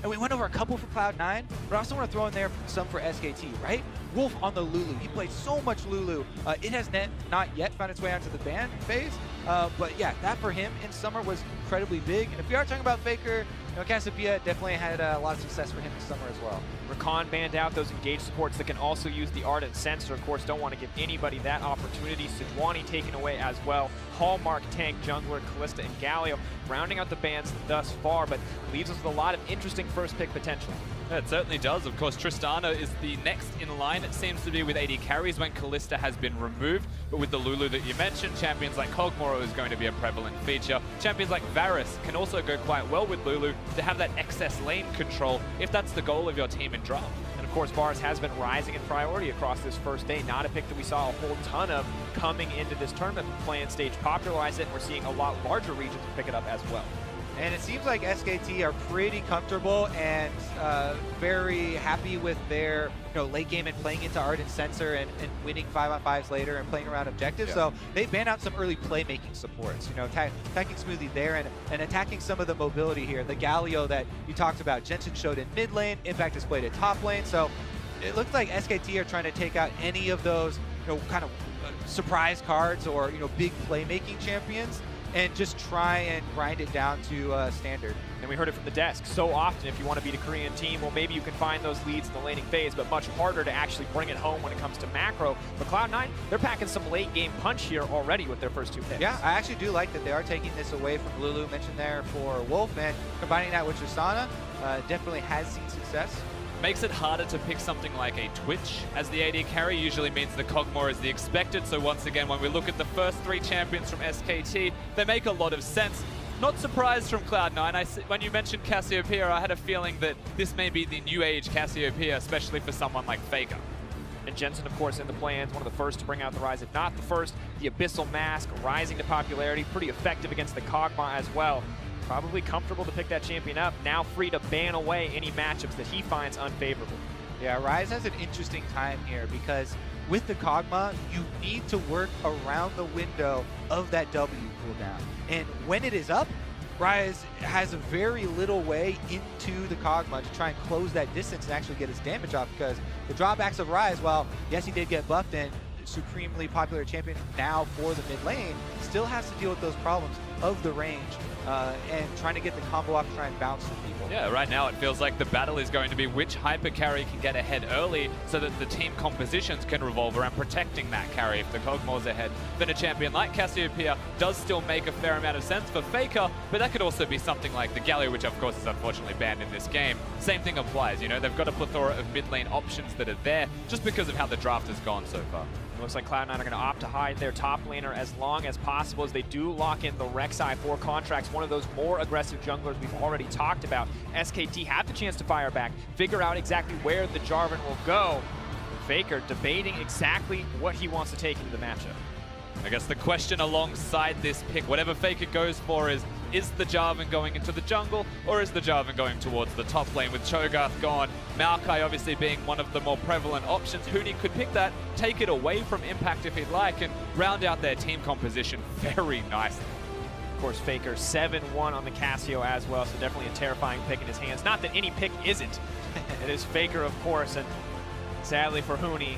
And we went over a couple for Cloud9, but I also want to throw in there some for SKT, right? Wolf on the Lulu. He played so much Lulu. It has not yet found its way onto the ban phase, but yeah, that for him in summer was incredibly big. And if we are talking about Faker, Cassiopeia definitely had a lot of success for him this summer as well. Rakan banned out those engaged supports that can also use the Ardent Sensor. Of course, don't want to give anybody that opportunity. Sejuani taken away as well. Hallmark, Tank, Jungler, Kalista, and Galio rounding out the bans thus far, but leaves us with a lot of interesting first pick potential. Yeah, it certainly does. Of course, Tristana is the next in line, it seems to be, with AD carries when Kalista has been removed. But with the Lulu that you mentioned, champions like Kog'Maw is going to be a prevalent feature. Champions like Varus can also go quite well with Lulu to have that excess lane control if that's the goal of your team in draft. And of course, Varus has been rising in priority across this first day. Not a pick that we saw a whole ton of coming into this tournament. Playing stage popularize it, and we're seeing a lot larger regions pick it up as well. And it seems like SKT are pretty comfortable and very happy with their late game and playing into Ardent Sensor and winning 5-on-5s later and playing around objectives. Yeah. So they ban out some early playmaking supports, attacking smoothly there and attacking some of the mobility here. The Galio that you talked about, Jensen showed in mid lane, Impact displayed at top lane. So it looks like SKT are trying to take out any of those kind of surprise cards or big playmaking champions, and just try and grind it down to standard. And we heard it from the desk so often, if you want to beat a Korean team, well, maybe you can find those leads in the laning phase, but much harder to actually bring it home when it comes to macro. But Cloud9, they're packing some late game punch here already with their first 2 picks. Yeah, I actually do like that they are taking this away from Lulu, mentioned there for Wolf, and combining that with Tristana definitely has seen success. Makes it harder to pick something like a Twitch as the AD carry. Usually means the Kog'Maw is the expected. So once again, when we look at the first 3 champions from SKT, they make a lot of sense. Not surprised from Cloud9. When you mentioned Cassiopeia, I had a feeling that this may be the new age Cassiopeia, especially for someone like Faker. And Jensen, of course, in the plans, one of the first to bring out the Rise, if not the first. The Abyssal Mask rising to popularity, pretty effective against the Kog'Maw as well. Probably comfortable to pick that champion up, now free to ban away any matchups that he finds unfavorable. Yeah, Rise has an interesting time here because with the Kog'Maw, you need to work around the window of that W cooldown. And when it is up, Rise has a very little way into the Kog'Maw to try and close that distance and actually get his damage off, because the drawbacks of Rise, while yes, he did get buffed and supremely popular champion now for the mid lane, still has to deal with those problems of the range and trying to get the combo off to try and bounce to people. Yeah, right now it feels like the battle is going to be which hyper carry can get ahead early so that the team compositions can revolve around protecting that carry. If the Kog'Maw's ahead, then a champion like Cassiopeia does still make a fair amount of sense for Faker, but that could also be something like the Galio, which of course is unfortunately banned in this game. Same thing applies, they've got a plethora of mid lane options that are there just because of how the draft has gone so far. It looks like Cloud9 are going to opt to hide their top laner as long as possible as they do lock in the Rek'Sai for contracts, one of those more aggressive junglers we've already talked about. SKT have the chance to fire back, figure out exactly where the Jarvan will go. Faker debating exactly what he wants to take into the matchup. I guess the question alongside this pick, whatever Faker goes for, is the Jarvan going into the jungle, or is the Jarvan going towards the top lane with Cho'Gath gone? Maokai obviously being one of the more prevalent options. Huni could pick that, take it away from Impact if he'd like, and round out their team composition very nicely. Of course, Faker 7-1 on the Cassio as well, so definitely a terrifying pick in his hands. Not that any pick isn't. It is Faker, of course, and sadly for Huni,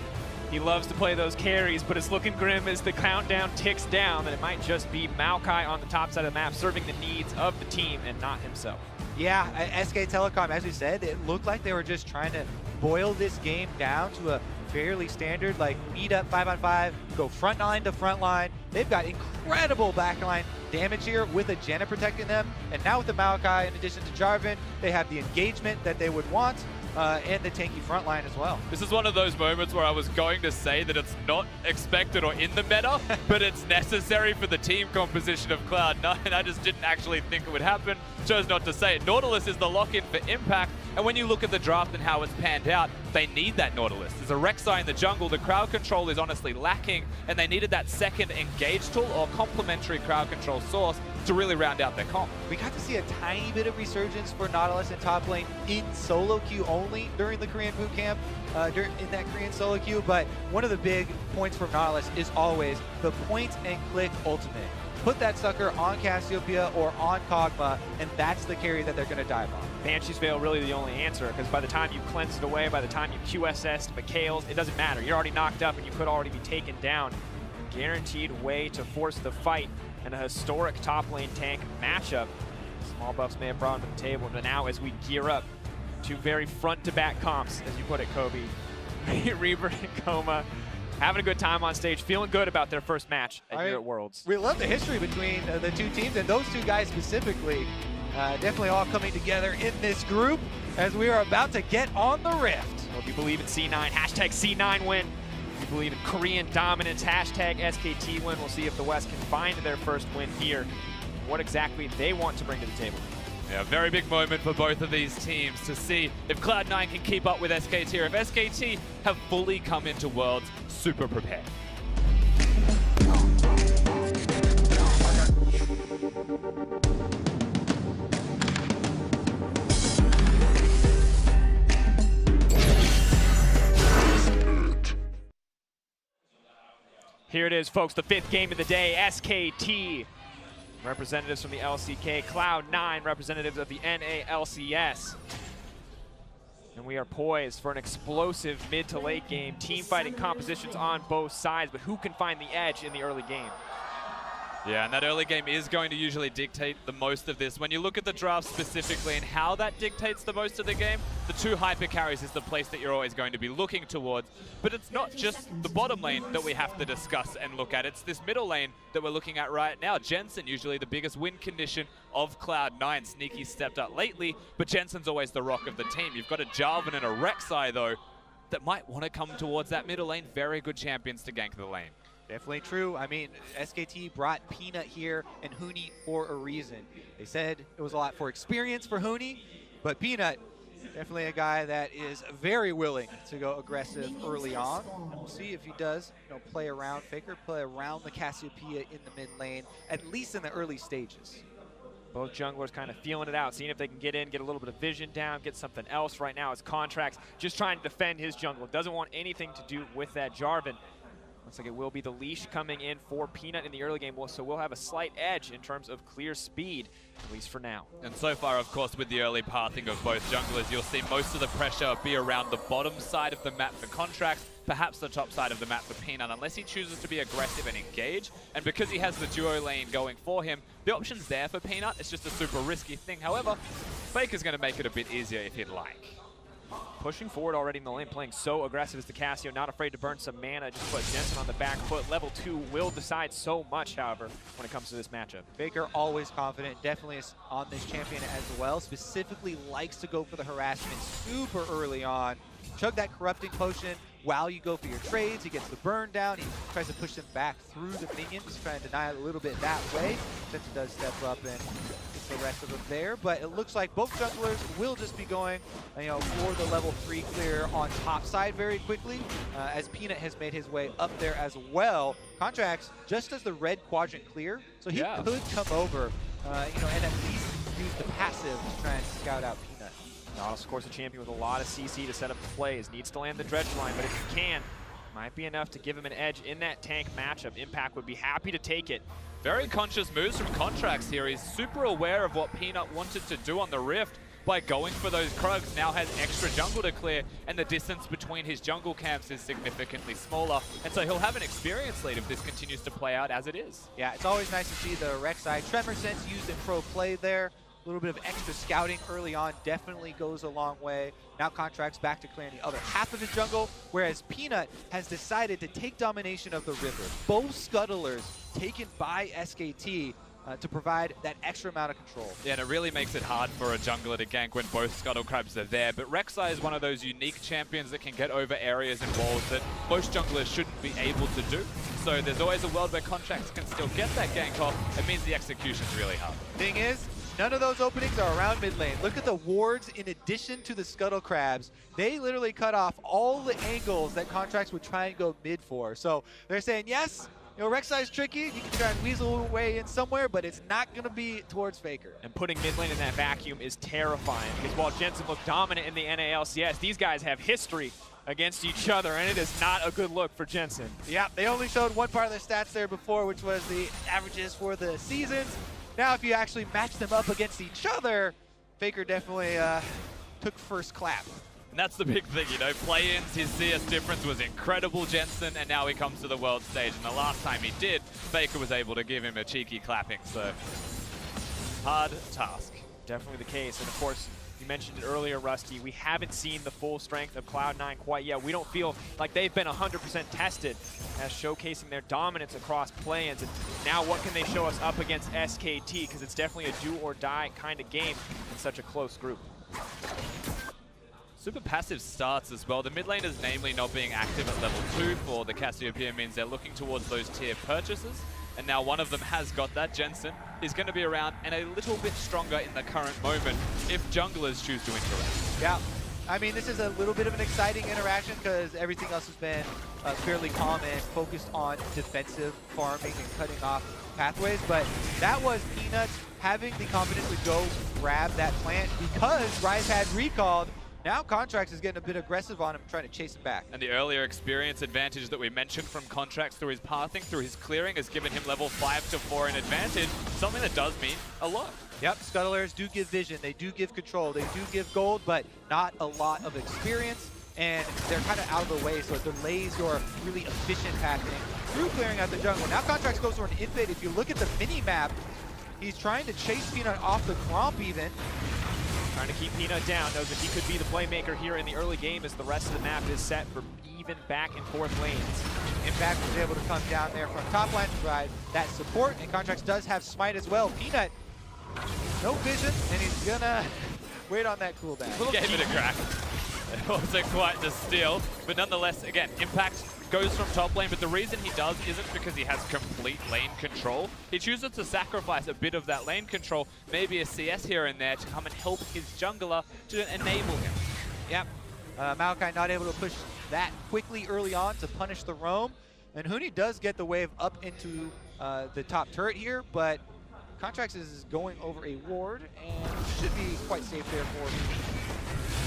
he loves to play those carries, but it's looking grim as the countdown ticks down that it might just be Maokai on the top side of the map serving the needs of the team and not himself. Yeah, SK Telecom, as we said, it looked like they were just trying to boil this game down to a fairly standard, like meet up 5-on-5, go front line to front line. They've got incredible backline damage here with a Janna protecting them. And now with the Maokai, in addition to Jarvan, they have the engagement that they would want. And the tanky front line as well. This is one of those moments where I was going to say that it's not expected or in the meta, but it's necessary for the team composition of Cloud9. I just didn't actually think it would happen. Chose not to say it. Nautilus is the lock-in for Impact, and when you look at the draft and how it's panned out, they need that Nautilus. There's a Rek'Sai in the jungle. The crowd control is honestly lacking, and they needed that second engage tool or complementary crowd control source to really round out their comp. We got to see a tiny bit of resurgence for Nautilus in top lane in solo queue only during the Korean boot camp, in that Korean solo queue, but one of the big points from Nautilus is always the point and click ultimate. put that sucker on Cassiopeia or on Kog'Maw, and that's the carry that they're going to dive on. Banshee's Veil really the only answer, because by the time you cleanse it away, by the time you QSS McHale's, it doesn't matter. You're already knocked up and you could already be taken down. Guaranteed way to force the fight and a historic top lane tank matchup. Small buffs may have brought him to the table, but now as we gear up to very front-to-back comps, as you put it, Kobe, Reaver and Coma having a good time on stage, feeling good about their first match here at Worlds. We love the history between the two teams, and those two guys specifically, definitely all coming together in this group as we are about to get on the Rift. Well, if you believe in C9, hashtag C9 win. If you believe in Korean dominance, hashtag SKT win. We'll see if the West can find their first win here, what exactly they want to bring to the table. Yeah, very big moment for both of these teams to see if Cloud9 can keep up with SKT, or if SKT have fully come into Worlds super prepared. Here it is, folks, the 5th game of the day. SKT, representatives from the LCK, Cloud9, representatives of the NALCS. And we are poised for an explosive mid to late game. Team fighting compositions on both sides, but who can find the edge in the early game? Yeah, and that early game is going to usually dictate the most of this. When you look at the draft specifically and how that dictates the most of the game, the 2 hyper carries is the place that you're always going to be looking towards. But it's not just the bottom lane that we have to discuss and look at. It's this middle lane that we're looking at right now. Jensen, usually the biggest win condition of Cloud9. Sneaky stepped up lately, but Jensen's always the rock of the team. You've got a Jarvan and a Rek'Sai, though, that might want to come towards that middle lane. Very good champions to gank the lane. Definitely true. I mean, SKT brought Peanut here and Huni for a reason. They said it was a lot for experience for Huni, but Peanut, definitely a guy that is very willing to go aggressive early on. And we'll see if he does, play around Faker, play around the Cassiopeia in the mid lane, at least in the early stages. Both junglers kind of feeling it out, seeing if they can get in, get a little bit of vision down, get something else. Right now, it's Contracts just trying to defend his jungle. Doesn't want anything to do with that Jarvan. Looks like it will be the leash coming in for Peanut in the early game, so we'll have a slight edge in terms of clear speed, at least for now. And so far, of course, with the early pathing of both junglers, you'll see most of the pressure be around the bottom side of the map for Contracts, perhaps the top side of the map for Peanut, unless he chooses to be aggressive and engage. And because he has the duo lane going for him, the option's there for Peanut. It's just a super risky thing. However, Faker's going to make it a bit easier if he'd like. Pushing forward already in the lane, playing so aggressive as the Cassio, not afraid to burn some mana, just put Jensen on the back foot. Level 2 will decide so much, however, when it comes to this matchup. Faker always confident, definitely is on this champion as well, specifically likes to go for the harassment super early on. Chug that corrupting potion while you go for your trades. He gets the burn down, he tries to push them back through the minions, trying to deny it a little bit that way. Jensen does step up and gets the rest of them there, but it looks like both junglers will just be going for the level 3 clear on top side very quickly, as Peanut has made his way up there as well. Contracts just as the red quadrant clear, so he could come over and at least use the passive to try and scout out Peanut. Nautilus, of course, a champion with a lot of CC to set up the plays. Needs to land the dredge line, but if he can, might be enough to give him an edge in that tank matchup. Impact would be happy to take it. Very conscious moves from Contracts here. He's super aware of what Peanut wanted to do on the Rift by going for those Krugs. Now has extra jungle to clear, and the distance between his jungle camps is significantly smaller. And so he'll have an experience lead if this continues to play out as it is. Yeah, it's always nice to see the Rek'Sai Tremor Sense used in pro play there. A little bit of extra scouting early on definitely goes a long way. Now Contracts back to clearing the other half of his jungle, whereas Peanut has decided to take domination of the river. Both scuttlers taken by SKT to provide that extra amount of control. Yeah, and it really makes it hard for a jungler to gank when both Scuttle Crabs are there. But Rek'Sai is one of those unique champions that can get over areas and walls that most junglers shouldn't be able to do. So there's always a world where Contracts can still get that gank off. It means the execution's really hard. Thing is, none of those openings are around mid lane. Look at the wards in addition to the Scuttle Crabs. They literally cut off all the angles that Contracts would try and go mid for. So they're saying, yes, Rek'Sai is tricky. You can try and weasel away in somewhere, but it's not going to be towards Faker. And putting mid lane in that vacuum is terrifying, because while Jensen looked dominant in the NALCS, these guys have history against each other, and it is not a good look for Jensen. Yeah, they only showed one part of their stats there before, which was the averages for the seasons. Now, if you actually match them up against each other, Faker definitely took first clap. And that's the big thing, you know, play-ins, his CS difference was incredible, Jensen, and now he comes to the world stage. And the last time he did, Faker was able to give him a cheeky clapping, so hard task. Definitely the case, and of course, you mentioned it earlier, Rusty, we haven't seen the full strength of Cloud9 quite yet. We don't feel like they've been 100% tested as showcasing their dominance across play-ins. And now what can they show us up against SKT? Because it's definitely a do-or-die kind of game in such a close group. Super passive starts as well. The mid laners namely not being active at level 2 for the Cassiopeia means they're looking towards those tier purchases. And now one of them has got that. Jensen is going to be around and a little bit stronger in the current moment if junglers choose to interact. Yeah, I mean, this is a little bit of an exciting interaction because everything else has been fairly calm and focused on defensive farming and cutting off pathways. But that was Peanuts having the confidence to go grab that plant because Rise had recalled. Now Contracts is getting a bit aggressive on him, trying to chase him back. And the earlier experience advantage that we mentioned from Contracts through his pathing, through his clearing, has given him level 5 to 4 in advantage, something that does mean a lot. Yep, Scuttlers do give vision, they do give control, they do give gold, but not a lot of experience, and they're kind of out of the way, so it delays your really efficient pathing through clearing out the jungle. Now Contracts goes for an invade. If you look at the mini-map, he's trying to chase Peanut off the Gromp even. Trying to keep Peanut down, knows that he could be the playmaker here in the early game as the rest of the map is set for even back and forth lanes. Impact was able to come down there from top line to provide that support, and Contracts does have Smite as well. Peanut, no vision, and he's gonna wait on that cooldown. Gave it a crack. It wasn't quite the steal, but nonetheless, again, Impact goes from top lane, but the reason he does isn't because he has complete lane control. He chooses to sacrifice a bit of that lane control, maybe a CS here and there, to come and help his jungler to enable him. Yep, Maokai not able to push that quickly early on to punish the roam, and Huni does get the wave up into the top turret here, but Contracts is going over a ward and should be quite safe there for Huni.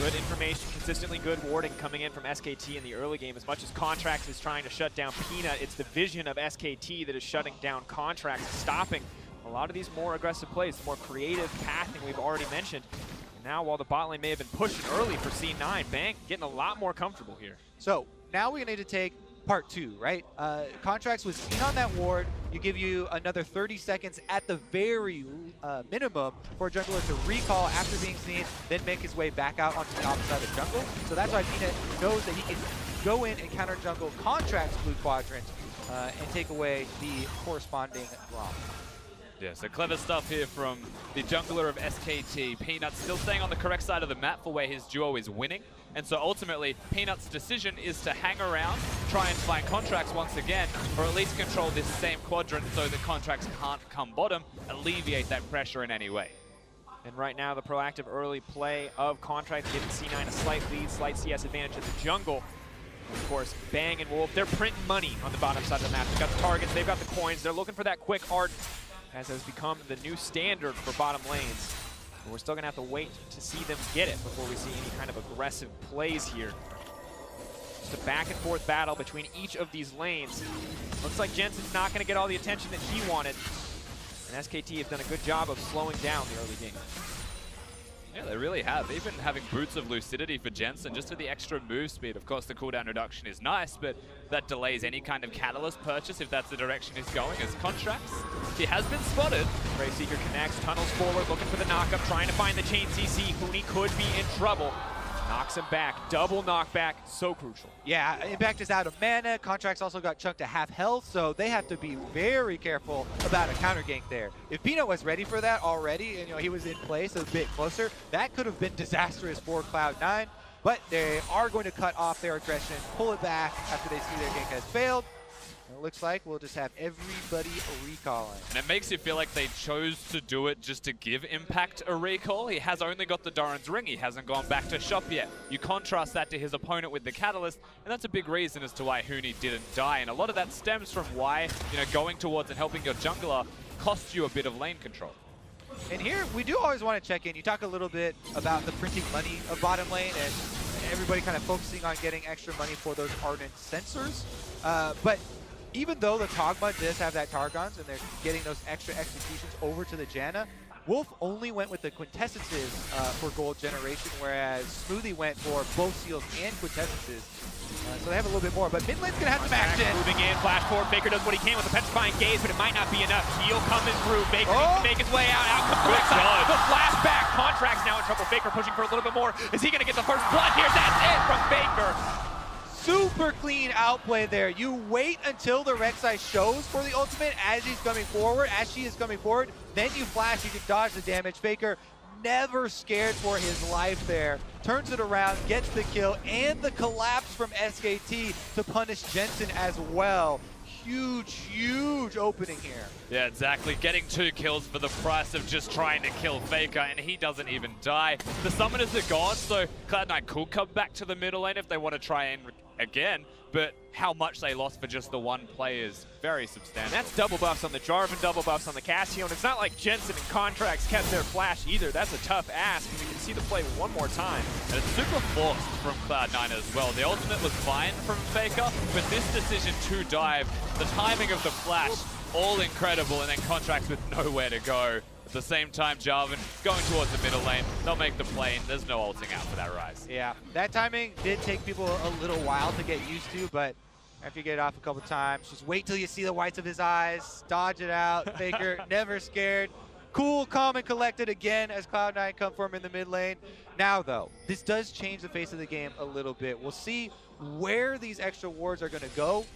Good information, consistently good warding coming in from SKT in the early game. As much as Contracts is trying to shut down Peanut, it's the vision of SKT that is shutting down Contracts, stopping a lot of these more aggressive plays, the more creative pathing we've already mentioned. And now, while the bot lane may have been pushing early for C9, Bang getting a lot more comfortable here. So now we need to take part 2, right? Contracts was seen on that ward. You give you another 30 seconds at the very minimum for a jungler to recall after being seen, then make his way back out onto the opposite side of the jungle. So that's why Peanut knows that he can go in and counter jungle Contracts blue quadrant and take away the corresponding Gromp. Yeah, so clever stuff here from the jungler of SKT. Peanut still staying on the correct side of the map for where his duo is winning. And so ultimately, Peanut's decision is to hang around, try and find Contracts once again, or at least control this same quadrant so that Contracts can't come bottom, alleviate that pressure in any way. And right now, the proactive early play of Contracts giving C9 a slight lead, slight CS advantage in the jungle. Of course, Bang and Wolf, they're printing money on the bottom side of the map. They've got the targets, they've got the coins, they're looking for that quick ardent, as has become the new standard for bottom lanes. But we're still gonna have to wait to see them get it before we see any kind of aggressive plays here. Just a back and forth battle between each of these lanes. Looks like Jensen's not gonna get all the attention that he wanted. And SKT have done a good job of slowing down the early game. Yeah, they really have. Even having Boots of Lucidity for Jensen, just for the extra move speed. Of course, the cooldown reduction is nice, but that delays any kind of catalyst purchase if that's the direction he's going as Contracts. He has been spotted. Ray Seeker connects, tunnels forward, looking for the knockup, trying to find the chain CC. Huni could be in trouble. Knocks him back, double knockback, so crucial. Yeah, Impact is out of mana. Contracts also got chunked to half health, so they have to be very careful about a counter gank there. If Peanut was ready for that already, and he was in place a bit closer, that could have been disastrous for Cloud9. But they are going to cut off their aggression, pull it back after they see their gank has failed. And it looks like we'll just have everybody recalling. And it makes you feel like they chose to do it just to give Impact a recall. He has only got the Doran's Ring. He hasn't gone back to shop yet. You contrast that to his opponent with the Catalyst, and that's a big reason as to why Huni didn't die. And a lot of that stems from why, going towards and helping your jungler costs you a bit of lane control. And here, we do always want to check in. You talk a little bit about the printing money of bottom lane, and everybody kind of focusing on getting extra money for those Ardent sensors. But even though the Kog'Maw does have that Targons and they're getting those extra executions over to the Janna, Wolf only went with the Quintessences for gold generation, whereas Smoothie went for both seals and Quintessences. So they have a little bit more, but mid lane's gonna have some action. Moving in, flash forward. Faker does what he can with the petrifying gaze, but it might not be enough. Heal coming through. Faker needs to make his way out. Out comes the backside. The flashback. Contract's now in trouble. Faker pushing for a little bit more. Is he gonna get the first blood here? That's it from Faker. Super clean outplay there. You wait until the Rek'Sai shows for the ultimate as he's coming forward, as she is coming forward, then you flash, you can dodge the damage. Faker never scared for his life there. Turns it around, gets the kill, and the collapse from SKT to punish Jensen as well. Huge, huge opening here. Yeah, exactly. Getting 2 kills for the price of just trying to kill Faker, and he doesn't even die. The summoners are gone, so Cloud9 could come back to the middle lane if they want to try and again, but how much they lost for just the one play is very substantial. That's double buffs on the Jarvan, double buffs on the Cassio, and it's not like Jensen and Contracts kept their flash either. That's a tough ask, and we can see the play one more time. And it's super forced from Cloud9 as well. The ultimate was fine from Faker, but this decision to dive, the timing of the flash, all incredible, and then Contracts with nowhere to go. At the same time, Jarvan going towards the middle lane. They'll make the play, and there's no ulting out for that Rise. Yeah, that timing did take people a little while to get used to, but after you get it off a couple times, just wait till you see the whites of his eyes, dodge it out. Faker never scared. Cool, calm, and collected again as Cloud9 come for him in the mid lane. Now, though, this does change the face of the game a little bit. We'll see where these extra wards are going to go.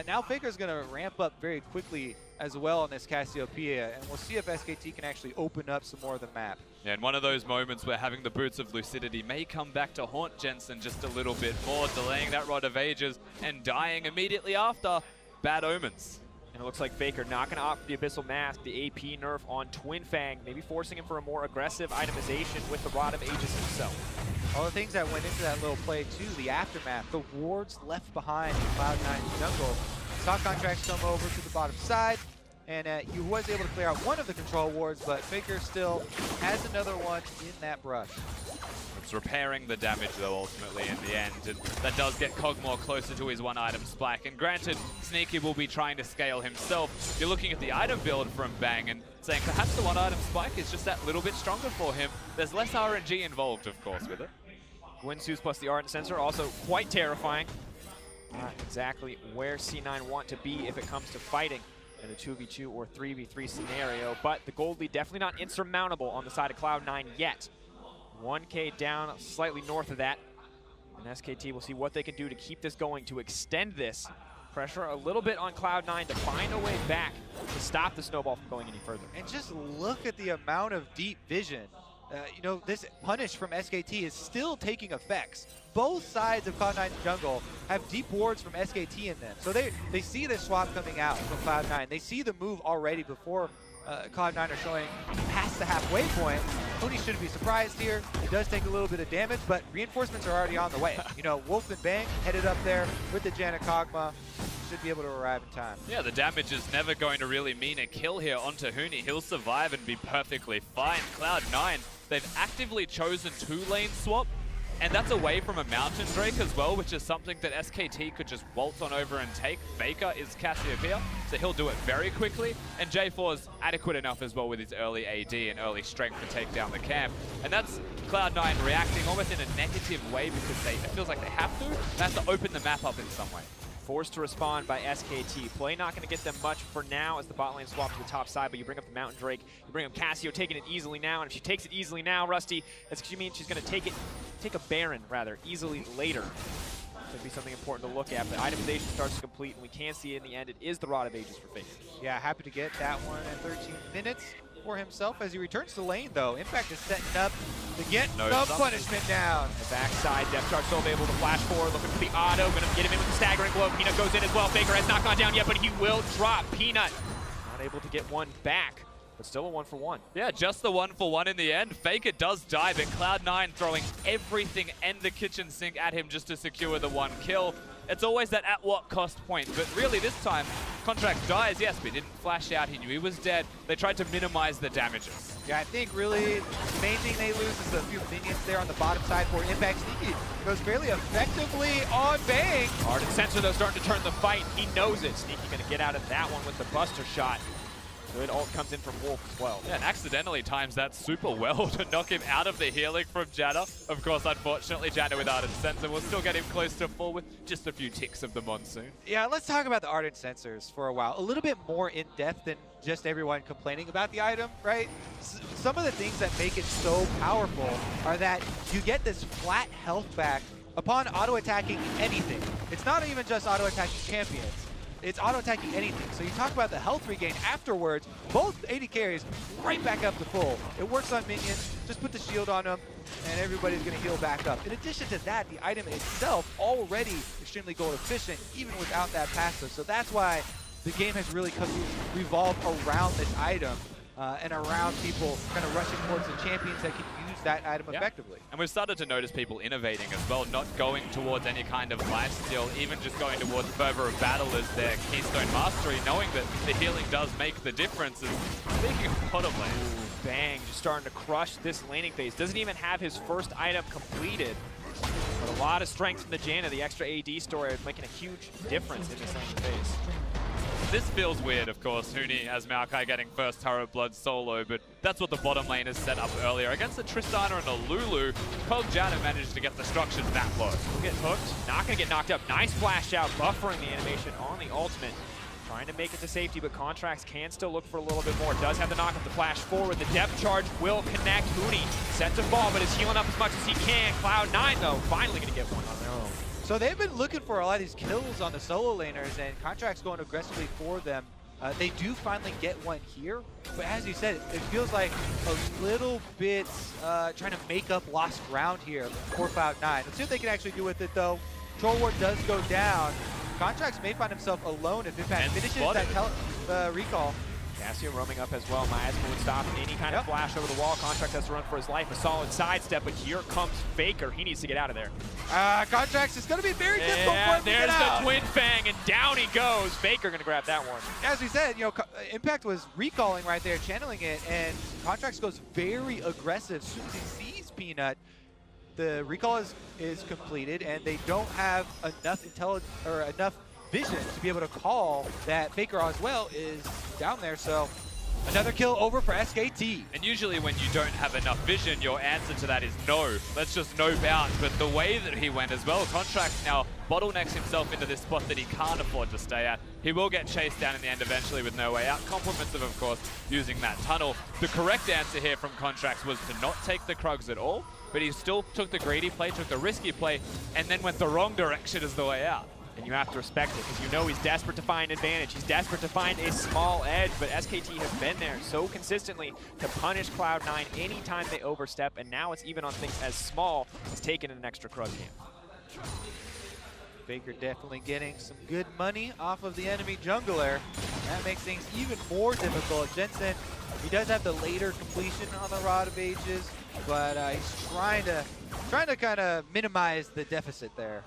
Now Faker's going to ramp up very quickly as well on this Cassiopeia, and we'll see if SKT can actually open up some more of the map. Yeah, and one of those moments where having the Boots of Lucidity may come back to haunt Jensen just a little bit more, delaying that Rod of Ages and dying immediately after. Bad omens. And it looks like Faker not going to opt for the Abyssal Mask, the AP nerf on Twin Fang, maybe forcing him for a more aggressive itemization with the Rod of Ages himself. All the things that went into that little play too, the aftermath, the wards left behind in Cloud9's jungle. Saw Contracts come over to the bottom side, and he was able to clear out one of the control wards, but Faker still has another one in that brush. It's repairing the damage though ultimately in the end, and that does get Kog'Maw closer to his 1 item spike. And granted, Sneaky will be trying to scale himself. You're looking at the item build from Bang and saying perhaps the 1 item spike is just that little bit stronger for him. There's less RNG involved, of course, with it. Gwynsu's plus the Ardent Sensor, also quite terrifying. Not exactly where C9 want to be if it comes to fighting in a 2v2 or 3v3 scenario, but the gold lead definitely not insurmountable on the side of Cloud9 yet. 1K down, slightly north of that, and SKT will see what they can do to keep this going, to extend this. Pressure a little bit on Cloud9 to find a way back to stop the snowball from going any further. And just look at the amount of deep vision. You know, this punish from SKT is still taking effects. Both sides of Cloud9's jungle have deep wards from SKT in them. So they see the swap coming out from Cloud9. They see the move already before Cloud9 are showing past the halfway point. Huni shouldn't be surprised here. It does take a little bit of damage, but reinforcements are already on the way. You know, Wolf and Bang headed up there with the Janna Kog'Maw. Should be able to arrive in time. Yeah, the damage is never going to really mean a kill here onto Huni. He'll survive and be perfectly fine. Cloud9, they've actively chosen 2-lane swap, and that's away from a Mountain Drake as well, which is something that SKT could just waltz on over and take. Faker is Cassiopeia, so he'll do it very quickly, and J4's adequate enough as well with his early AD and early strength to take down the camp. And that's Cloud9 reacting almost in a negative way because it feels like they have to. They have to open the map up in some way. Forced to respond by SKT. Play not going to get them much for now as the bot lane swap to the top side, but you bring up the Mountain Drake, you bring up Cassio taking it easily now, and if she takes it easily now, Rusty, that's she means she's going to take a Baron, rather, easily later. Could be something important to look at, but itemization starts to complete, and we can see in the end it is the Rod of Ages for Faker. Yeah, happy to get that one at 13 minutes for himself as he returns to lane, though. Impact is setting up to get some punishment down. The backside, Death Star still able to flash forward, looking for the auto, going to get him in with the staggering blow. Peanut goes in as well. Faker has not gone down yet, but he will drop. Peanut not able to get one back, but still a 1-for-1. Yeah, just the 1-for-1 in the end. Faker does die, but Cloud9 throwing everything and the kitchen sink at him just to secure the 1 kill. It's always that at what cost point, but really this time, Contract dies, yes, but he didn't flash out. He knew he was dead. They tried to minimize the damages. Yeah, I think really the main thing they lose is a few minions there on the bottom side for Impact. Sneaky goes fairly effectively on Bang. Ardent Sensor, though, starting to turn the fight. He knows it. Sneaky going to get out of that one with the Buster shot. Good ult comes in from Wolf as well. Yeah, and accidentally times that super well to knock him out of the healing from Janna. Of course, unfortunately, Janna with Ardent Sensor will still get him close to full with just a few ticks of the Monsoon. Yeah, let's talk about the Ardent Sensors for a while. A little bit more in depth than just everyone complaining about the item, right? Some of the things that make it so powerful are that you get this flat health back upon auto-attacking anything. It's not even just auto-attacking champions. It's auto-attacking anything. So you talk about the health regain afterwards, both AD carries right back up to full. It works on minions, just put the shield on them, and everybody's gonna heal back up. In addition to that, the item itself already extremely gold efficient, even without that passive. So that's why the game has really come to revolve around this item and around people kind of rushing towards the champions that can use that item effectively. And we've started to notice people innovating as well, not going towards any kind of lifesteal, even just going towards fervor of battle as their keystone mastery, knowing that the healing does make the difference. And speaking of bottom lane, Bang just starting to crush this laning phase. Doesn't even have his first item completed. But a lot of strength from the Janna, the extra AD story, making a huge difference in this laning phase. this feels weird, of course. Huni as Maokai getting first Turret Blood solo, but that's what the bottom lane has set up earlier. Against the Tristana and a Lulu, Cold Janna managed to get the structures that low. He'll get hooked, not gonna get knocked up. Nice flash out, buffering the animation on the ultimate. Trying to make it to safety, but Contracts can still look for a little bit more. Does have the knock up, the flash forward. The depth charge will connect. Huni set to fall, but is healing up as much as he can. Cloud9, though, finally gonna get one on their own. So they've been looking for a lot of these kills on the solo laners, and Contracts going aggressively for them. They do finally get one here, but as you said, it feels like a little bit trying to make up lost ground here for Cloud9. Let's see what they can actually do with it, though. Troll Ward does go down. Contracts may find himself alone if Impact finishes that recall. Cassio roaming up as well. Miasma would stop any kind of flash over the wall. Contract has to run for his life. A solid sidestep, but here comes Faker. He needs to get out of there. Contracts is going to be very difficult for him to get out. There's the Twin Fang, and down he goes. Faker going to grab that one. As we said, you know, Impact was recalling right there, channeling it, and Contracts goes very aggressive. As soon as he sees Peanut, the recall is completed, and they don't have enough intelligence or enough vision to be able to call that Faker as well is down there. So another kill over for SKT. And usually when you don't have enough vision, your answer to that is no. Let's just nope out. But the way that he went as well, Contracts now bottlenecks himself into this spot that he can't afford to stay at. He will get chased down in the end eventually with no way out. Compliments of course, using that tunnel. The correct answer here from Contracts was to not take the Krugs at all, but he still took the greedy play, took the risky play, and then went the wrong direction as the way out. And you have to respect it, because you know he's desperate to find advantage. He's desperate to find a small edge, but SKT has been there so consistently to punish Cloud9 anytime they overstep, and now it's even on things as small as taking an extra Krug camp. Faker definitely getting some good money off of the enemy jungler. That makes things even more difficult. Jensen, he does have the later completion on the Rod of Ages, but he's trying to kind of minimize the deficit there.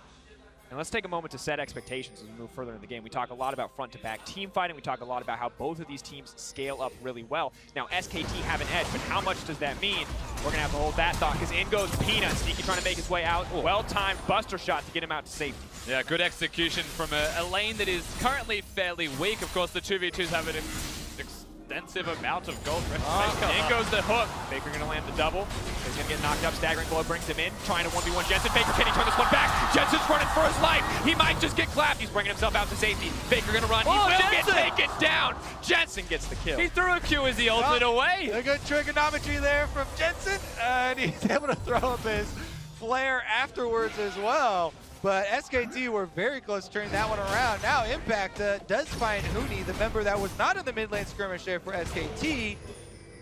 And let's take a moment to set expectations as we move further in the game. We talk a lot about front-to-back team fighting. We talk a lot about how both of these teams scale up really well. Now, SKT have an edge, but how much does that mean? We're going to have to hold that thought, because in goes Peanut. Sneaky trying to make his way out. Well-timed buster shot to get him out to safety. Yeah, good execution from a lane that is currently fairly weak. Of course, the 2v2s have an extensive amount of gold. In goes the hook. Faker going to land the double. He's going to get knocked up. Staggering blow brings him in. Trying to 1v1 Jensen. Faker, can he turn this one back? Jensen's running for his life. He might just get clapped. He's bringing himself out to safety. Faker going to run. He will get taken down. Jensen gets the kill. He threw a Q as he ulted away. A good trigonometry there from Jensen. And he's able to throw up his flare afterwards as well. But SKT were very close to turning that one around. Now Impact does find Huni, the member that was not in the mid lane skirmish there for SKT.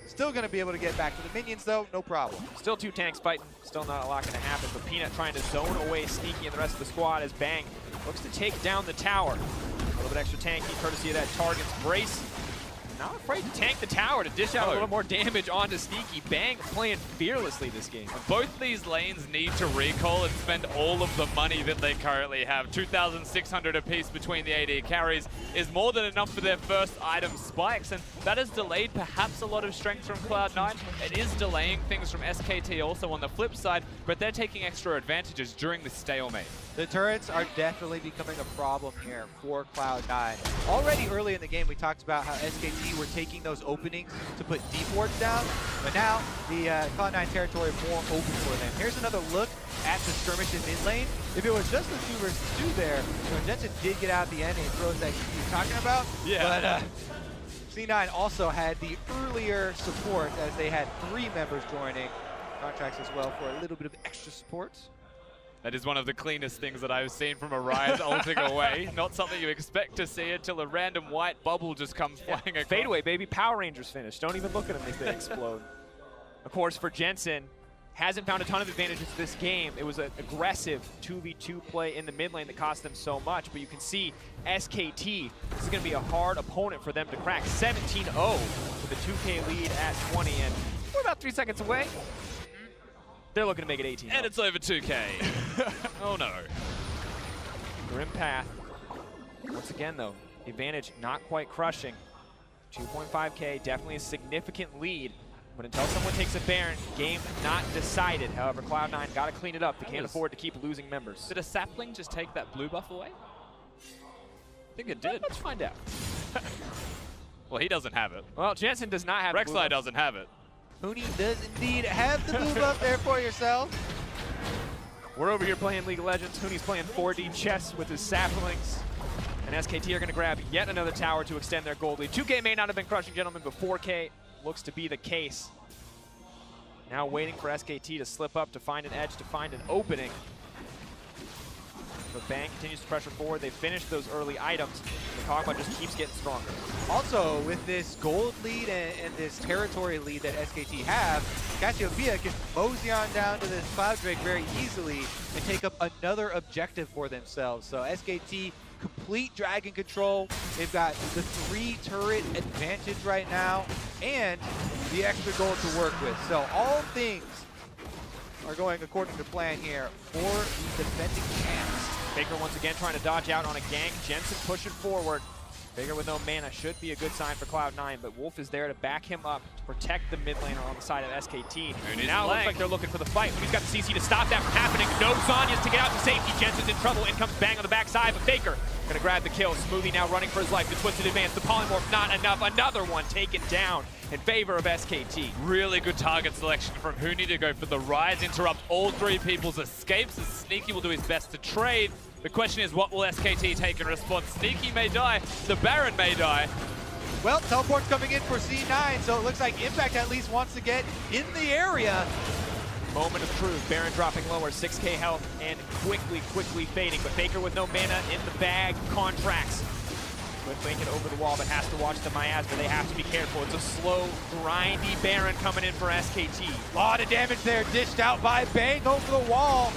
Still going to be able to get back to the minions, though, no problem. Still two tanks fighting. Still not a lot going to happen. But Peanut trying to zone away Sneaky and the rest of the squad as Bang looks to take down the tower. A little bit extra tanky courtesy of that Target's Brace. not afraid to tank the tower to dish out a little more damage onto Sneaky. Bang playing fearlessly this game. Both these lanes need to recall and spend all of the money that they currently have. 2,600 apiece between the AD carries is more than enough for their first item spikes, and that has delayed perhaps a lot of strength from Cloud9. It is delaying things from SKT also on the flip side, but they're taking extra advantages during this stalemate. The turrets are definitely becoming a problem here for Cloud9. Already early in the game, we talked about how SKT were taking those openings to put deep wards down, but now the Cloud9 territory more open for them. Here's another look at the skirmish in mid lane. If it was just the 2 versus 2 there, you know, Jensen did get out at the end and throws that you're talking about. Yeah. But C9 also had the earlier support as they had 3 members joining contracts as well for a little bit of extra support. That is one of the cleanest things that I've seen from Orion ulting away. Not something you expect to see until a random white bubble just comes flying across. Fadeaway, baby. Power Rangers finish. Don't even look at them as they explode. Of course, for Jensen, hasn't found a ton of advantages this game. It was an aggressive 2v2 play in the mid lane that cost them so much, but you can see SKT, this is going to be a hard opponent for them to crack. 17-0 with a 2K lead at 20, and we're about 3 seconds away. They're looking to make it 18. And it's over 2K. Oh no. Grim path. Once again though, the advantage not quite crushing. 2.5K, definitely a significant lead. But until someone takes a Baron, game not decided. However, Cloud9 got to clean it up. They can't afford to keep losing members. Did a sapling just take that blue buff away? I think it did. Let's find out. Well, he doesn't have it. Well, Jensen does not have Rexlai doesn't have it. Huni does indeed have the blue buff there for yourself. We're over here playing League of Legends. Huni's playing 4D chess with his saplings. And SKT are going to grab yet another tower to extend their gold lead. 2K may not have been crushing, gentlemen, but 4K looks to be the case. Now waiting for SKT to slip up, to find an edge, to find an opening. But Bang continues to pressure forward. They finished those early items. The Kog'Maw just keeps getting stronger. Also, with this gold lead and this territory lead that SKT have, Cassiopeia can mosey on down to this Cloud Drake very easily and take up another objective for themselves. So SKT, complete dragon control. They've got the 3 turret advantage right now and the extra gold to work with. So all things are going according to plan here for the defending champs. Faker once again trying to dodge out on a gank. Jensen pushing forward. Faker with no mana should be a good sign for Cloud9, but Wolf is there to back him up to protect the mid laner on the side of SKT. Now it looks like they're looking for the fight. He's got the CC to stop that from happening. No Zhonya's to get out to safety. Jensen's in trouble. In comes Bang on the backside, but Faker gonna grab the kill. Smoothie now running for his life. The twisted advance. The polymorph not enough. Another one taken down in favor of SKT. Really good target selection from Huni to go for the rise, interrupt all 3 people's escapes, as Sneaky will do his best to trade. The question is, what will SKT take in response? Sneaky may die, the Baron may die. Well, teleport's coming in for C9, so it looks like Impact at least wants to get in the area. Moment of truth. Baron dropping lower, 6K health, and quickly fading. But Faker with no mana in the bag, contracts. Could make it over the wall, but has to watch the miasma. They have to be careful. It's a slow, grindy Baron coming in for SKT. A lot of damage there, dished out by Bang over the wall.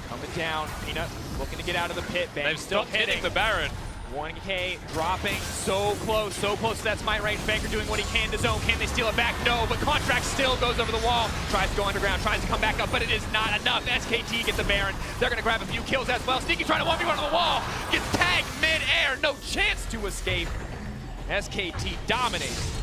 Coming down, Peanut looking to get out of the pit. Bang They've still stopped hitting the Baron. 1K dropping, so close to that smite range. Faker doing what he can to zone. Can they steal it back? No, but Contract still goes over the wall. Tries to go underground, tries to come back up, but it is not enough. SKT gets the Baron. They're gonna grab a few kills as well. Sneaky trying to 1v1 on the wall. Gets tagged mid-air, no chance to escape. SKT dominates.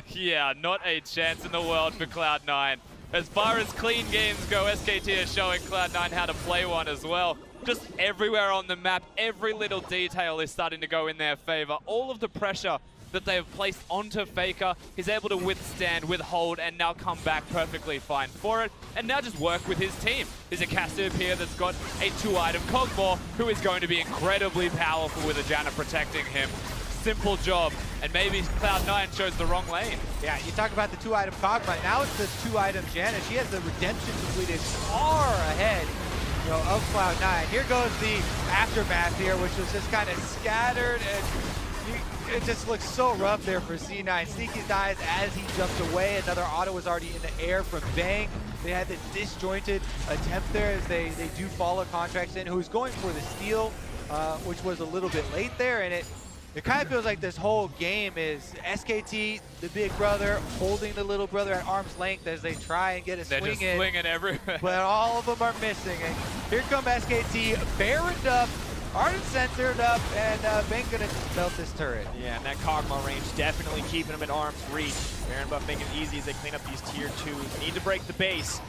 Yeah, not a chance in the world for Cloud9. As far as clean games go, SKT is showing Cloud9 how to play one as well. Just everywhere on the map, every little detail is starting to go in their favor. All of the pressure that they have placed onto Faker, he's able to withstand, withhold, and now come back perfectly fine for it. And now just work with his team. There's a Cassiopeia that's got a 2-item Cog'Maw, who is going to be incredibly powerful with a Janna protecting him. Simple job, and maybe Cloud9 chose the wrong lane. Yeah, you talk about the 2-item Kog'Maw. Now it's the 2-item Janna. She has the redemption completed far ahead, you know, of Cloud9. Here goes the aftermath here, which was just kind of scattered, and it just looks so rough there for C9. Sneaky dies as he jumps away. Another auto was already in the air from Bang. They had the disjointed attempt there as they do follow Contracts in, who's going for the steal, which was a little bit late there, and it It kind of feels like this whole game is SKT, the big brother, holding the little brother at arm's length as they try and get a swing in. They're just swinging everywhere. But all of them are missing. And here come SKT, Baroned up, Ardent censored up, and Bang gonna melt this turret. Yeah, and that Kog'Maw range definitely keeping them at arm's reach. Baron buff making it easy as they clean up these tier 2s. Need to break the base.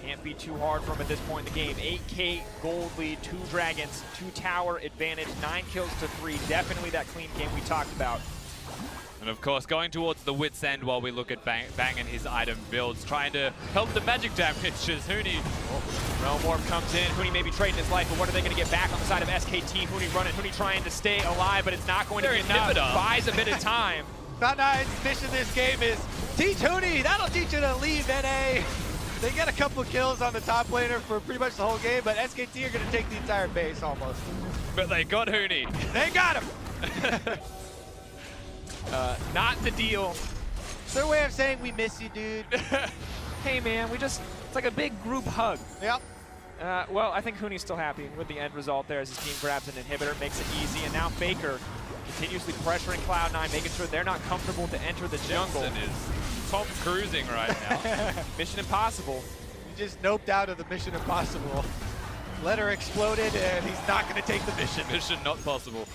Can't be too hard for him at this point in the game. 8K gold lead, 2 dragons, 2 tower advantage, 9 kills to 3. Definitely that clean game we talked about. And of course, going towards the wit's end while we look at Bang and his item builds, trying to help the magic damage as Huni. Realm Orb comes in. Huni may be trading his life, but what are they going to get back on the side of SKT? Huni running. Huni trying to stay alive, but it's not going to be enough. Buys a bit of time. Cloud9's mission this game is teach Huni. That'll teach you to leave NA. They get a couple of kills on the top laner for pretty much the whole game, but SKT are going to take the entire base almost. But they got Huni. They got him. Not the deal. It's their way of saying we miss you, dude. Hey man, it's like a big group hug. Yep. Well, I think Huni's still happy with the end result there as his team grabs an inhibitor, makes it easy, and now Faker continuously pressuring Cloud9, making sure they're not comfortable to enter the jungle. Jensen is Tom cruising right now. Mission impossible. He just noped out of the Mission Impossible. Letter exploded, and he's not going to take the mission. Mission not possible.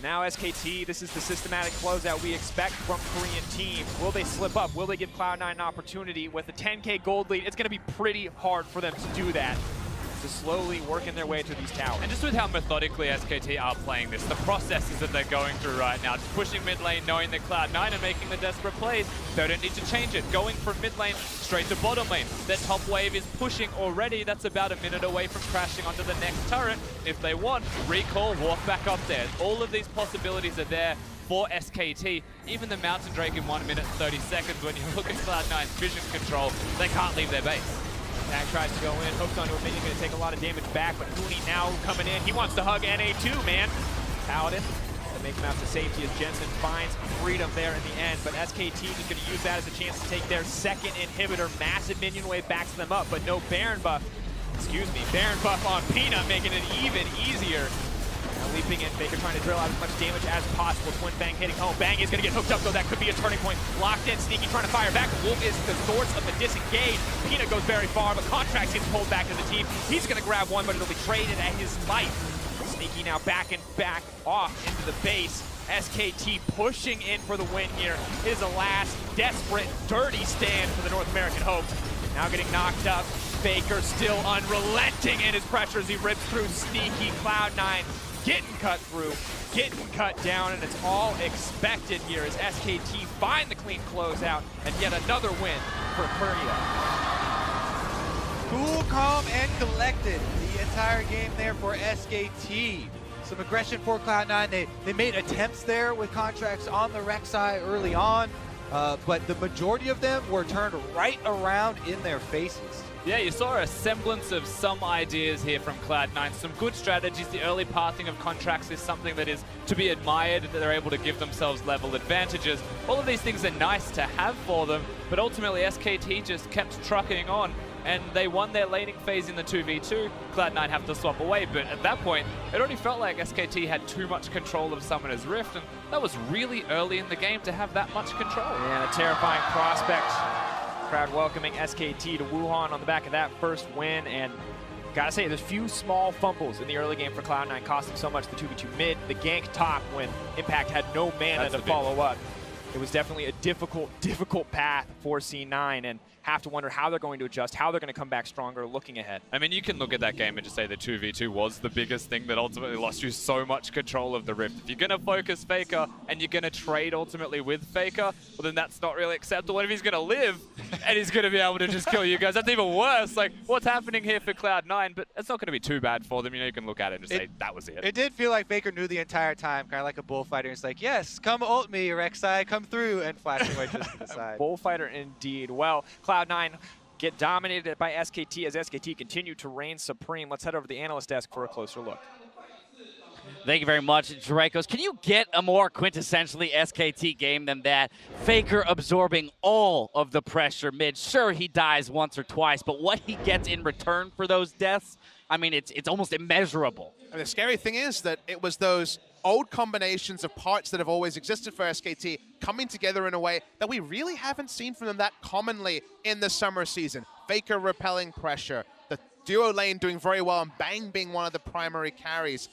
Now SKT, this is the systematic closeout we expect from Korean teams. Will they slip up? Will they give Cloud9 an opportunity? With a 10K gold lead, it's going to be pretty hard for them to do that. To slowly working their way through these towers. And just with how methodically SKT are playing this, the processes that they're going through right now, just pushing mid lane, knowing that Cloud9 are making the desperate plays, they don't need to change it. Going from mid lane straight to bottom lane. Their top wave is pushing already. That's about a minute away from crashing onto the next turret. If they want, recall, walk back up there. All of these possibilities are there for SKT. Even the Mountain Drake in 1 minute 30 seconds, when you look at Cloud9's vision control, they can't leave their base. Tag tries to go in, hooks onto a minion, going to take a lot of damage back, but Huni now coming in. He wants to hug NA too, man. Paladin to make him out to safety as Jensen finds freedom there in the end, but SKT is going to use that as a chance to take their second inhibitor. Massive minion wave backs them up, but no Baron buff. Excuse me, Baron buff on Peanut, making it even easier. Now leaping in, Faker trying to drill out as much damage as possible. Twin Bang hitting home. Bang is going to get hooked up, though. That could be a turning point. Locked in, Sneaky trying to fire back. Wolf is the source of the disengage. Peanut goes very far, but Contracts gets pulled back to the team. He's going to grab one, but it'll be traded at his life. Sneaky now back off into the base. SKT pushing in for the win here. It is a last desperate, dirty stand for the North American Hope. Now getting knocked up. Faker still unrelenting in his pressure as he rips through Sneaky. Cloud9 getting cut through, getting cut down, and it's all expected here as SKT find the clean closeout and yet another win for Korea. Cool, calm, and collected the entire game there for SKT. Some aggression for Cloud9. They made attempts there with Contracts on the Rek'Sai early on, but the majority of them were turned right around in their faces. Yeah, you saw a semblance of some ideas here from Cloud9. Some good strategies. The early pathing of Contracts is something that is to be admired, that they're able to give themselves level advantages. All of these things are nice to have for them, but ultimately SKT just kept trucking on, and they won their laning phase in the 2v2. Cloud9 have to swap away, but at that point, it already felt like SKT had too much control of Summoner's Rift, and that was really early in the game to have that much control. Yeah, a terrifying prospect. Crowd welcoming SKT to Wuhan on the back of that first win, and gotta say, there's few small fumbles in the early game for Cloud9, costing so much the 2v2 mid, the gank top when Impact had no mana to follow up. It was definitely a difficult path for C9, and have to wonder how they're going to adjust, how they're going to come back stronger looking ahead. I mean, you can look at that game and just say the 2v2 was the biggest thing that ultimately lost you so much control of the Rift. If you're going to focus Faker and you're going to trade ultimately with Faker, well then that's not really acceptable. What if he's going to live and he's going to be able to just kill you guys? That's even worse. Like, what's happening here for Cloud9? But it's not going to be too bad for them. You know, you can look at it and just say, that was it. It did feel like Faker knew the entire time, kind of like a bullfighter. It's like, yes, come ult me, Rek'Sai, come through, and flashing away just to the side. Bullfighter indeed. Well, Cloud9 get dominated by SKT as SKT continue to reign supreme. Let's head over to the analyst desk for a closer look. Thank you very much, Dracos. Can you get a more quintessentially SKT game than that? Faker absorbing all of the pressure mid. Sure, he dies once or twice, but what he gets in return for those deaths, I mean, it's almost immeasurable. And the scary thing is that it was those old combinations of parts that have always existed for SKT coming together in a way that we really haven't seen from them that commonly in the summer season. Faker repelling pressure, the duo lane doing very well, and Bang being one of the primary carries.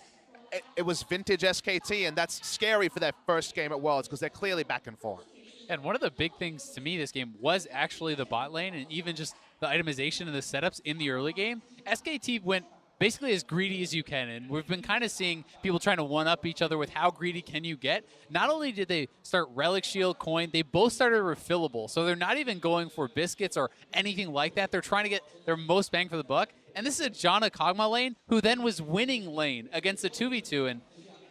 It was vintage SKT, and that's scary for their first game at Worlds because they're clearly back in form. And one of the big things to me this game was actually the bot lane and even just the itemization and the setups in the early game. SKT went basically as greedy as you can, and we've been kind of seeing people trying to one-up each other with how greedy can you get. Not only did they start Relic Shield, Coin, they both started refillable, so they're not even going for biscuits or anything like that. They're trying to get their most bang for the buck, and this is a Janna Kog'Maw lane who then was winning lane against a 2v2, and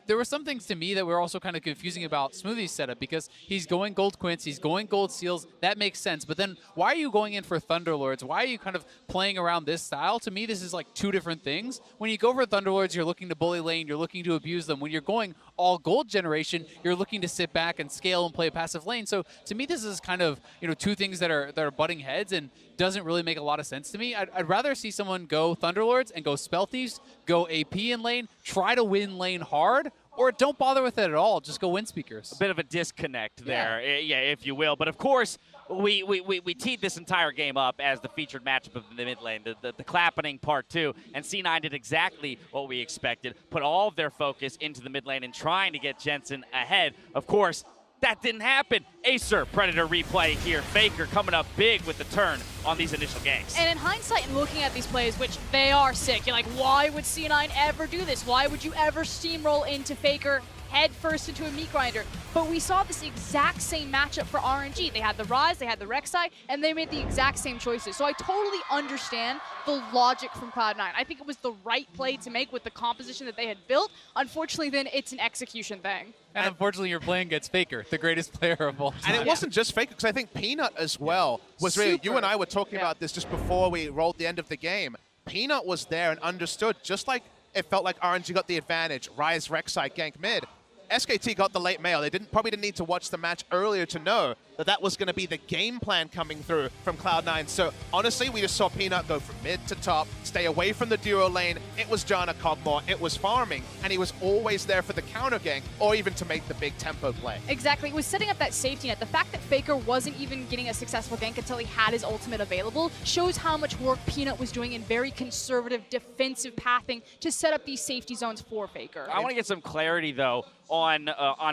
there were some things to me that were also kind of confusing about Smoothie's setup because he's going gold Quints, he's going gold Seals, that makes sense. But then why are you going in for Thunderlords? Why are you kind of playing around this style? To me, this is like two different things. When you go for Thunderlords, you're looking to bully lane, you're looking to abuse them. When you're going all gold generation, you're looking to sit back and scale and play a passive lane. So to me, this is kind of, you know, two things that are butting heads and doesn't really make a lot of sense to me. I'd rather see someone go Thunderlords and go Spell Thieves, go AP in lane, try to win lane hard, or don't bother with it at all. Just go Wind Speakers. A bit of a disconnect there, yeah, if you will. But of course, we teed this entire game up as the featured matchup of the mid lane, the clapping part two. And C9 did exactly what we expected, put all of their focus into the mid lane and trying to get Jensen ahead. Of course, that didn't happen. Acer, Predator replay here. Faker coming up big with the turn on these initial ganks. And in hindsight and looking at these plays, which they are sick, you're like, why would C9 ever do this? Why would you ever steamroll into Faker head first into a meat grinder? But we saw this exact same matchup for RNG. They had the Ryze, they had the Rek'Sai, and they made the exact same choices. So I totally understand the logic from Cloud9. I think it was the right play to make with the composition that they had built. Unfortunately, then it's an execution thing. And unfortunately, you're playing against Faker, the greatest player of all time. And it wasn't just Faker, because I think Peanut as well was really, you and I were talking about this just before we rolled the end of the game. Peanut was there and understood, just like it felt like RNG got the advantage, Ryze, Rek'Sai, gank mid. SKT got the late mail. They probably didn't need to watch the match earlier to know that that was going to be the game plan coming through from Cloud9. So honestly, we just saw Peanut go from mid to top, stay away from the duo lane. It was Janna Kog'Maw, it was farming, and he was always there for the counter gank or even to make the big tempo play. Exactly, it was setting up that safety net. The fact that Faker wasn't even getting a successful gank until he had his ultimate available shows how much work Peanut was doing in very conservative defensive pathing to set up these safety zones for Faker. I want to get some clarity, though, on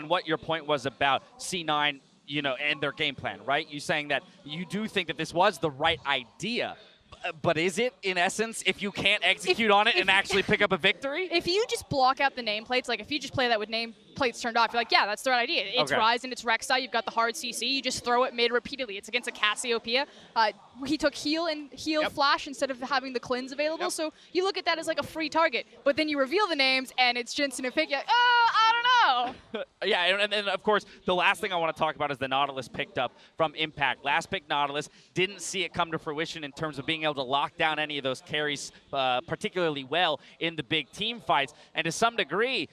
what your point was about C9, you know, and their game plan, right? You saying that you do think that this was the right idea, but is it, in essence, if you can't execute on it and actually pick up a victory? If you just block out the nameplates, like if you just play that with nameplates turned off, you're like, yeah, that's the right idea. It's Ryze and it's Rek'Sai. You've got the hard CC. You just throw it mid repeatedly. It's against a Cassiopeia. He took heal and flash instead of having the cleanse available. So you look at that as like a free target. But then you reveal the names and it's Jensen and Faker. You're like, oh, I don't know. Yeah, and then, of course, the last thing I want to talk about is the Nautilus picked up from Impact. Last pick Nautilus, didn't see it come to fruition in terms of being able to lock down any of those carries particularly well in the big team fights. And to some degree,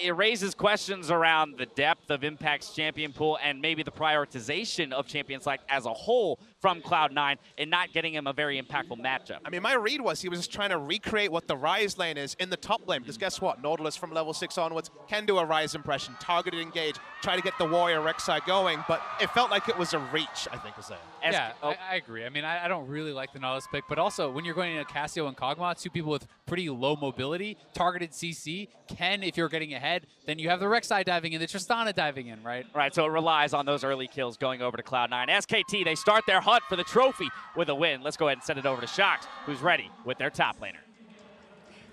it raises questions around the depth of Impact's champion pool and maybe the prioritization of champion select as a whole from Cloud9 and not getting him a very impactful matchup. I mean, my read was he was just trying to recreate what the Ryze lane is in the top lane, because guess what? Nautilus from level 6 onwards can do a Ryze impression, targeted engage, try to get the Warrior Rek'Sai going, but it felt like it was a reach, I think is there. Yeah, I agree. I mean, I don't really like the Nautilus pick, but also when you're going into Cassio and Kog'Maw, two people with pretty low mobility, targeted CC, can, if you're getting ahead, then you have the Rek'Sai diving in, the Tristana diving in, right? Right, so it relies on those early kills going over to Cloud9. SKT, they start their hunt for the trophy with a win. Let's go ahead and send it over to Shox, who's ready with their top laner.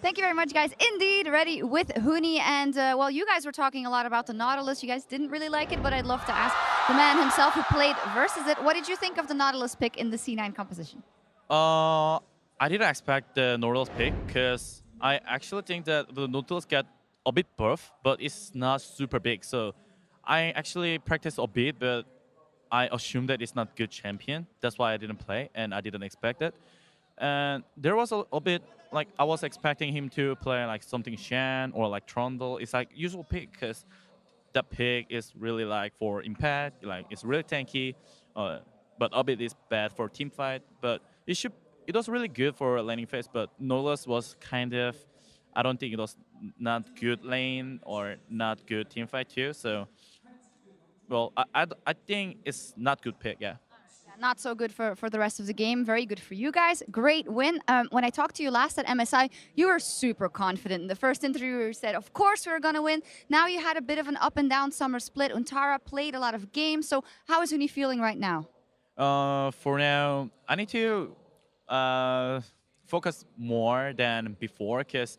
Thank you very much, guys. Indeed, ready with Huni. And while you guys were talking a lot about the Nautilus, you guys didn't really like it, but I'd love to ask the man himself who played versus it, what did you think of the Nautilus pick in the C9 composition? I didn't expect the Nautilus pick because I actually think that the Nautilus get a bit buff, but it's not super big. So I actually practiced a bit, but I assumed that it's not good champion. That's why I didn't play, and I didn't expect it. And there was a bit, like, I was expecting him to play like something Shan or like Trundle. It's like usual pick, because that pick is really like for impact, like it's really tanky, but a bit is bad for team fight. But it was really good for laning phase, but Nautilus was kind of, I don't think it was not good lane or not good team fight too. So, well, I think it's not good pick. Yeah. Not so good for the rest of the game. Very good for you guys. Great win. When I talked to you last at MSI, you were super confident. In the first interview, you said, of course we were going to win. Now you had a bit of an up and down summer split. Untara played a lot of games. So how is Uni feeling right now? For now, I need to focus more than before because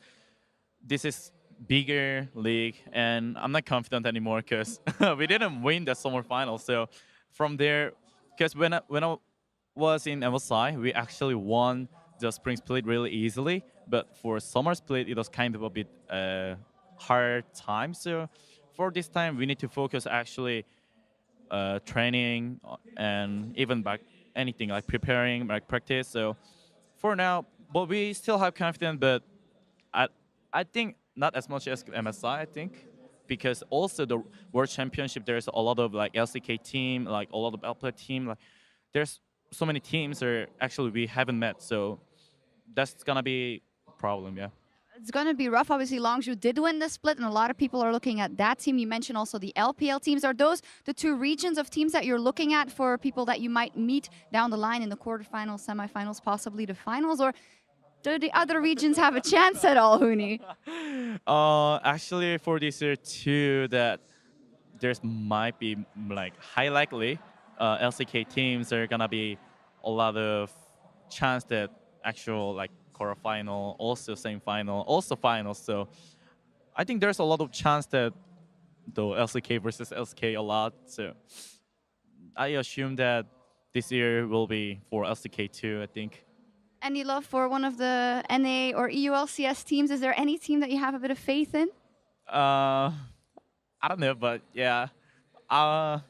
this is bigger league and I'm not confident anymore because we didn't win the summer final. So from there, because when I was in MSI, we actually won the spring split really easily. But for summer split, it was kind of a bit hard time. So for this time, we need to focus actually training and even back anything like preparing, like practice. So for now, but we still have confidence. But I think not as much as MSI. I think. Because also the World Championship, there's a lot of like LCK team, like a lot of Alpha team. Like there's so many teams that actually we haven't met. So that's gonna be a problem, yeah. It's going to be rough. Obviously, Longzhou did win the split, and a lot of people are looking at that team. You mentioned also the LPL teams. Are those the two regions of teams that you're looking at for people that you might meet down the line in the quarterfinals, semifinals, possibly the finals? Or do the other regions have a chance at all, Huni? Actually, for this year too, that there's might be like high likely LCK teams are gonna be a lot of chance that actual like quarterfinal, also semifinal, also finals. So I think there's a lot of chance that the LCK versus LCK a lot. So I assume that this year will be for LCK too, I think. Any love for one of the NA or EULCS teams? Is there any team that you have a bit of faith in? I don't know, but yeah. I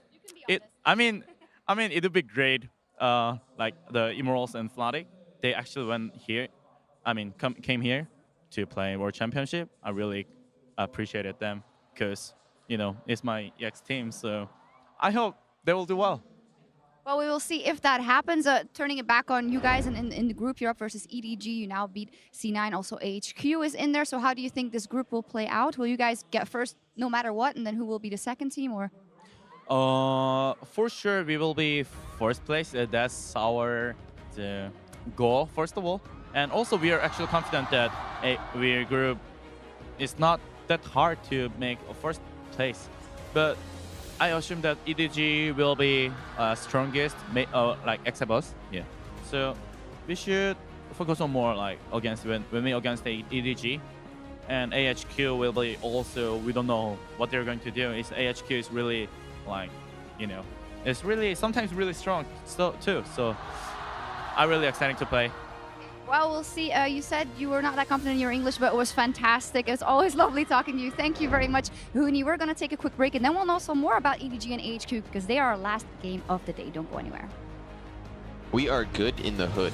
mean, it would be great. Like the Immortals and Fnatic, they actually went here. I mean, came here to play World Championship. I really appreciated them because it's my ex team. So I hope they will do well. Well, we will see if that happens. Turning it back on you guys in the group, you're up versus EDG. You now beat C9. Also, AHQ is in there. So how do you think this group will play out? Will you guys get first no matter what? And then who will be the second team? Or? For sure, we will be first place. That's our goal, first of all. And also, we are actually confident that our group is not that hard to make a first place. But I assume that EDG will be strongest, like except us. Yeah. So we should focus on more like against when we against the EDG, and AHQ will be also. We don't know what they're going to do. AHQ is really like, it's really sometimes really strong too. So I'm really excited to play. Well, we'll see. You said you were not that confident in your English, but it was fantastic. It's always lovely talking to you. Thank you very much, Huni. We're going to take a quick break, and then we'll know some more about EDG and AHQ because they are our last game of the day. Don't go anywhere. We are good in the hood.